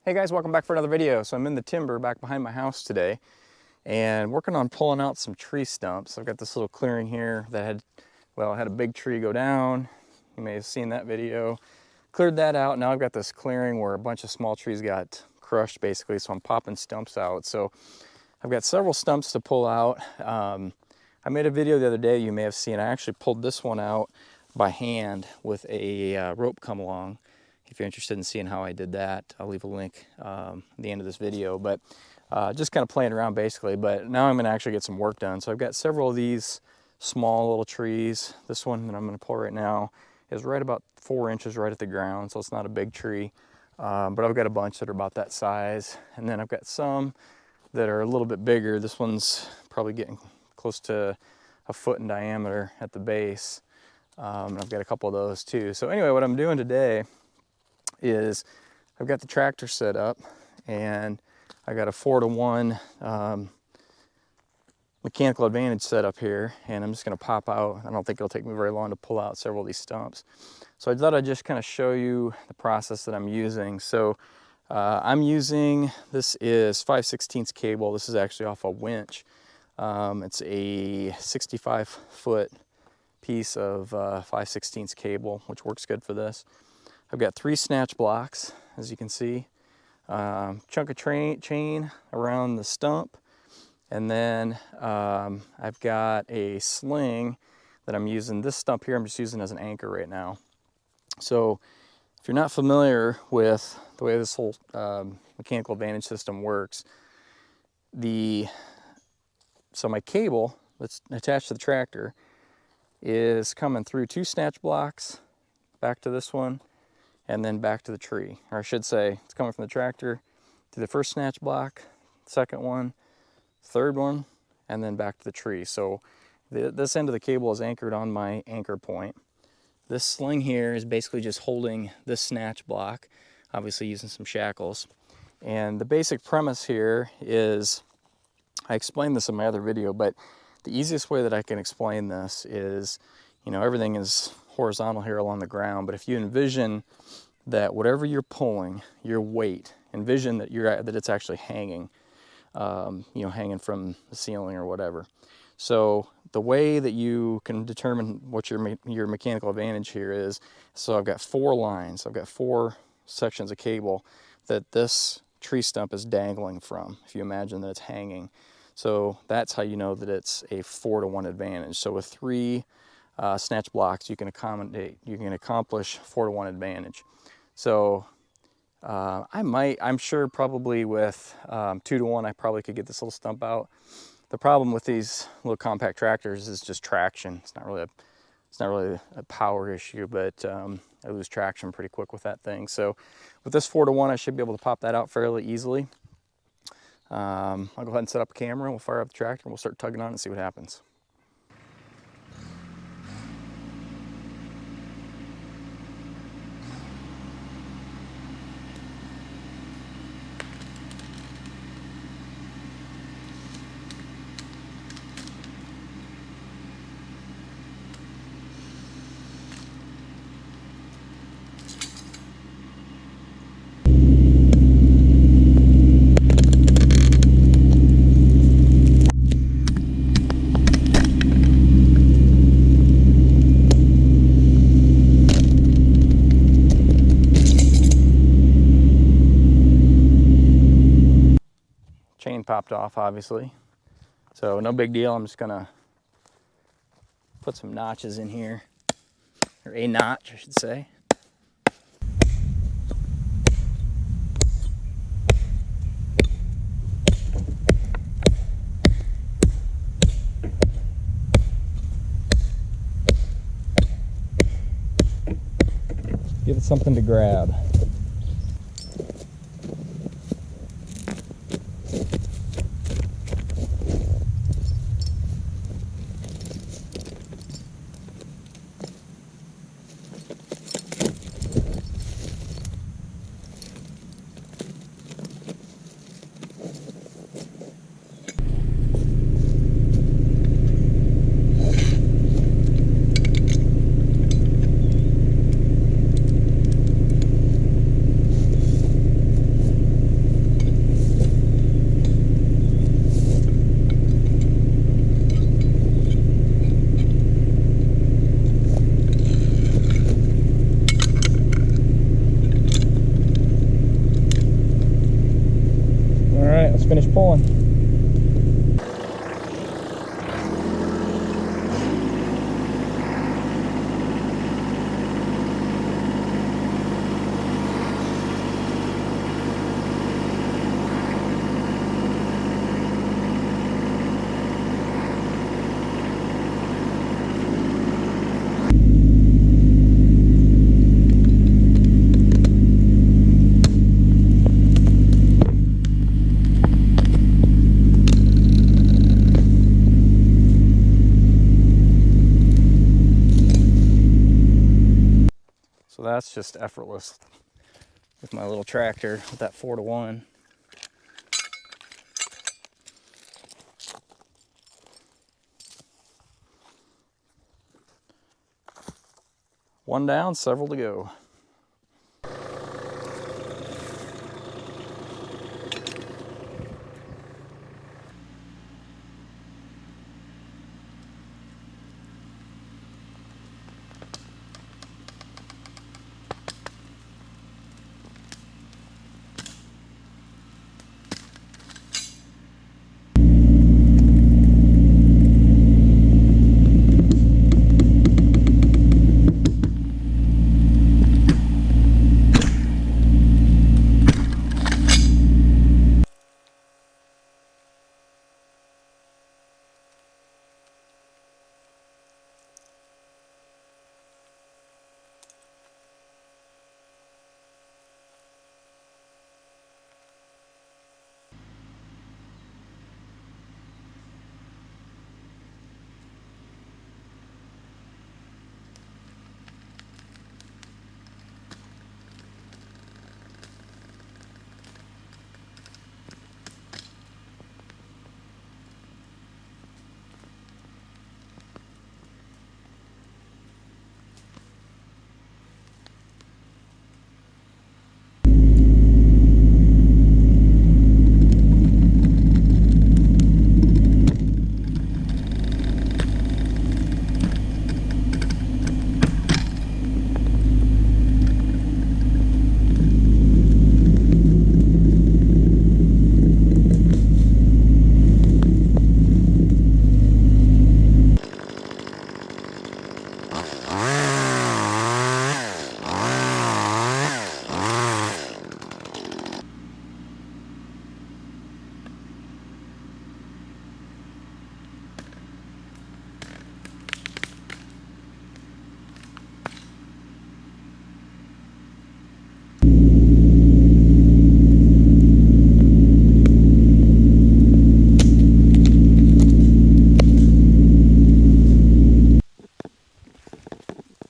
Hey guys, welcome back for another video. So I'm in the timber back behind my house today and working on pulling out some tree stumps. I've got this little clearing here that had a big tree go down. You may have seen that video. Cleared that out. Now I've got this clearing where a bunch of small trees got crushed basically, so I'm popping stumps out. So I've got several stumps to pull out. I made a video the other day you may have seen. I actually pulled this one out by hand with a rope come along. If you're interested in seeing how I did that, I'll leave a link at the end of this video. But just kind of playing around basically. But now I'm going to actually get some work done. So I've got several of these small little trees. This one that I'm going to pull right now is right about 4 inches right at the ground, so it's not a big tree. But I've got a bunch that are about that size. And then I've got some that are a little bit bigger. This one's probably getting close to a foot in diameter at the base. And I've got a couple of those too. So anyway, what I'm doing today is I've got the tractor set up and I got a 4-to-1 mechanical advantage set up here, and I'm just going to pop out. I don't think it'll take me very long to pull out several of these stumps. So I thought I'd just kind of show you the process that I'm using. So I'm using, this is 5/16 cable. This is actually off a winch. It's a 65-foot piece of 5/16 cable, which works good for this. I've got 3 snatch blocks, as you can see, chunk of chain around the stump, and then I've got a sling that I'm using. This stump here I'm just using as an anchor right now. So if you're not familiar with the way this whole mechanical advantage system works, so my cable that's attached to the tractor is coming through 2 snatch blocks, back to this one, and then back to the tree. Or I should say, it's coming from the tractor to the first snatch block, second one, third one, and then back to the tree. So this end of the cable is anchored on my anchor point. This sling here is basically just holding this snatch block, obviously using some shackles. And the basic premise here is, I explained this in my other video, but the easiest way that I can explain this is, you know, everything is horizontal here along the ground, but if you envision that whatever you're pulling, your weight, envision that it's actually hanging, you know, hanging from the ceiling or whatever. So the way that you can determine what your mechanical advantage here is, so I've got 4 lines, I've got 4 sections of cable that this tree stump is dangling from, if you imagine that it's hanging. So that's how you know that it's a 4-to-1 advantage. So with 3 snatch blocks, you can accomplish 4-to-1 advantage. So I'm sure probably with 2-to-1, I probably could get this little stump out. The problem with these little compact tractors is just traction. It's not really a power issue, but I lose traction pretty quick with that thing. So with this 4-to-1, I should be able to pop that out fairly easily. I'll go ahead and set up a camera, we'll fire up the tractor, and we'll start tugging on it and see what happens. Chain popped off, obviously, so no big deal. I'm just gonna put some notches in here, or a notch I should say. Give it something to grab. finish pulling. So that's just effortless with my little tractor with that 4-to-1. One down, several to go.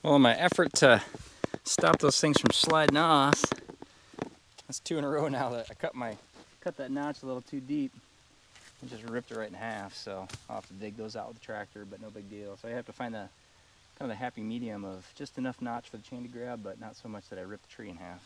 Well, in my effort to stop those things from sliding off, that's 2 in a row now that I cut that notch a little too deep and just ripped it right in half. So I'll have to dig those out with the tractor, but no big deal. So I have to find the kind of the happy medium of just enough notch for the chain to grab, but not so much that I rip the tree in half.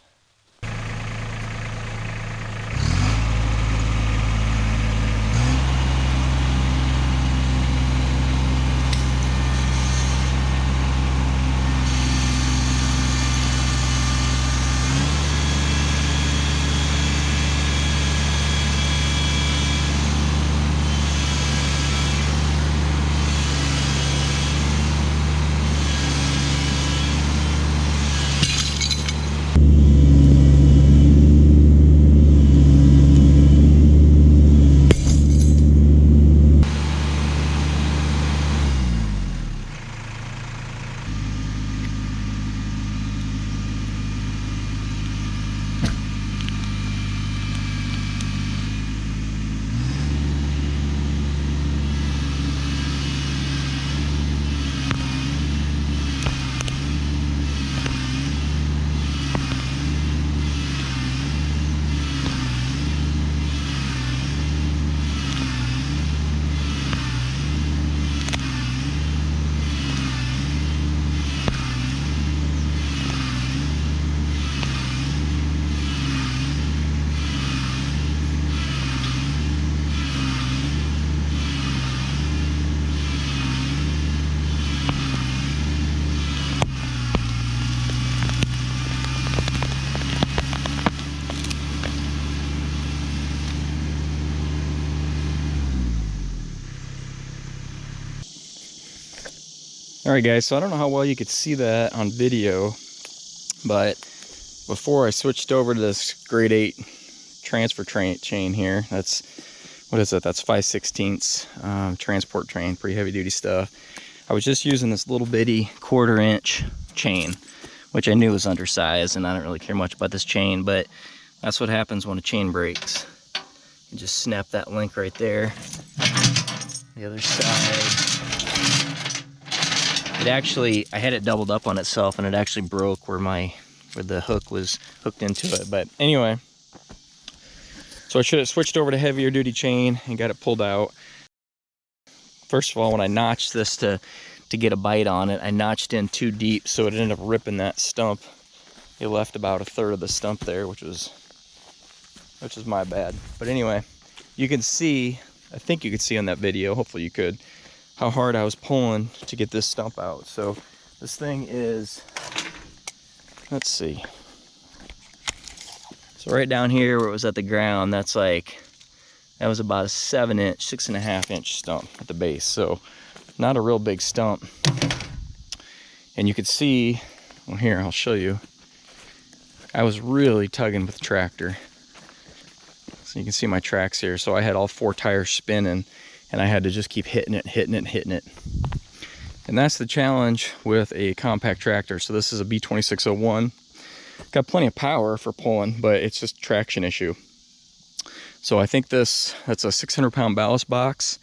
All right, guys, so I don't know how well you could see that on video, but before I switched over to this grade 8 transfer chain here, that's, what is it? That's 5/16 transport train, pretty heavy duty stuff. I was just using this little bitty 1/4 inch chain, which I knew was undersized, and I don't really care much about this chain, but that's what happens when a chain breaks. You just snap that link right there. The other side. It actually, I had it doubled up on itself, and it actually broke where the hook was hooked into it. But anyway, so I should have switched over to heavier duty chain and got it pulled out. First of all, when I notched this to get a bite on it, I notched in too deep, so it ended up ripping that stump. It left about 1/3 of the stump there, which was my bad. But anyway, you can see, I think you could see on that video, hopefully you could, how hard I was pulling to get this stump out. So this thing is, let's see. So right down here where it was at the ground, that was about a 7-inch, 6.5-inch stump at the base. So not a real big stump. And you could see, well, here, I'll show you. I was really tugging with the tractor. So you can see my tracks here. So I had all 4 tires spinning, and I had to just keep hitting it. And that's the challenge with a compact tractor. So this is a B2601. Got plenty of power for pulling, but it's just a traction issue. So I think that's a 600-pound ballast box.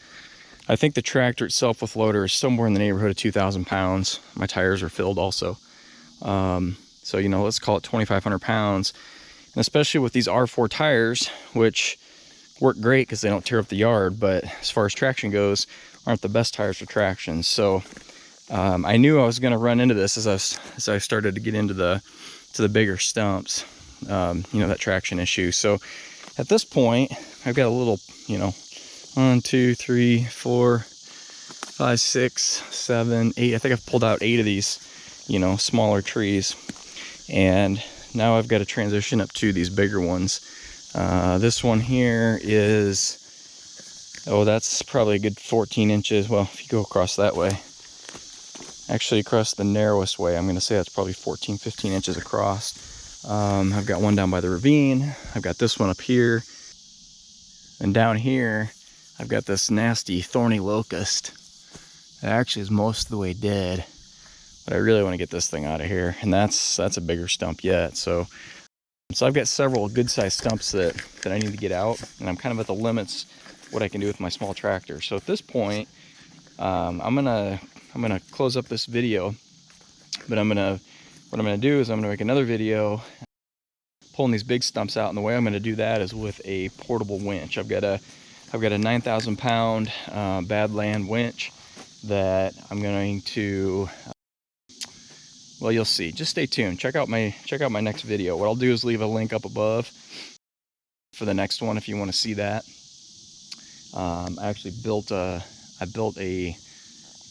I think the tractor itself with loader is somewhere in the neighborhood of 2,000 pounds. My tires are filled also. So, you know, let's call it 2,500 pounds. And especially with these R4 tires, which work great because they don't tear up the yard, but as far as traction goes, aren't the best tires for traction. So I knew I was going to run into this as I started to get into the bigger stumps, you know, that traction issue. So at this point, I've got a little, you know, 1, 2, 3, 4, 5, 6, 7, 8. I think I've pulled out 8 of these, you know, smaller trees. And now I've got to transition up to these bigger ones. This one here is, oh, that's probably a good 14 inches. Well, if you go across that way, actually across the narrowest way, I'm going to say that's probably 14, 15 inches across. I've got one down by the ravine. I've got this one up here. And down here, I've got this nasty thorny locust. It actually is most of the way dead. But I really want to get this thing out of here. And that's a bigger stump yet. So I've got several good-sized stumps that I need to get out. And I'm kind of at the limits what I can do with my small tractor. So at this point, I'm gonna close up this video. But what I'm gonna do is I'm gonna make another video pulling these big stumps out. And the way I'm gonna do that is with a portable winch. I've got a 9,000 pound Badland winch that I'm going to, well, you'll see. Just stay tuned. Check out my next video. What I'll do is leave a link up above for the next one if you want to see that. I actually built a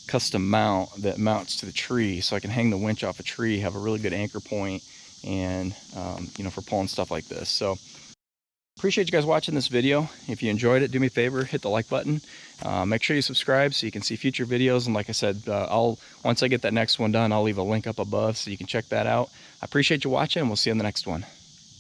custom mount that mounts to the tree, so I can hang the winch off a tree, have a really good anchor point, and you know, for pulling stuff like this. So appreciate you guys watching this video. If you enjoyed it, do me a favor, hit the like button. Make sure you subscribe so you can see future videos. And like I said, once I get that next one done, I'll leave a link up above so you can check that out. I appreciate you watching, and we'll see you in the next one.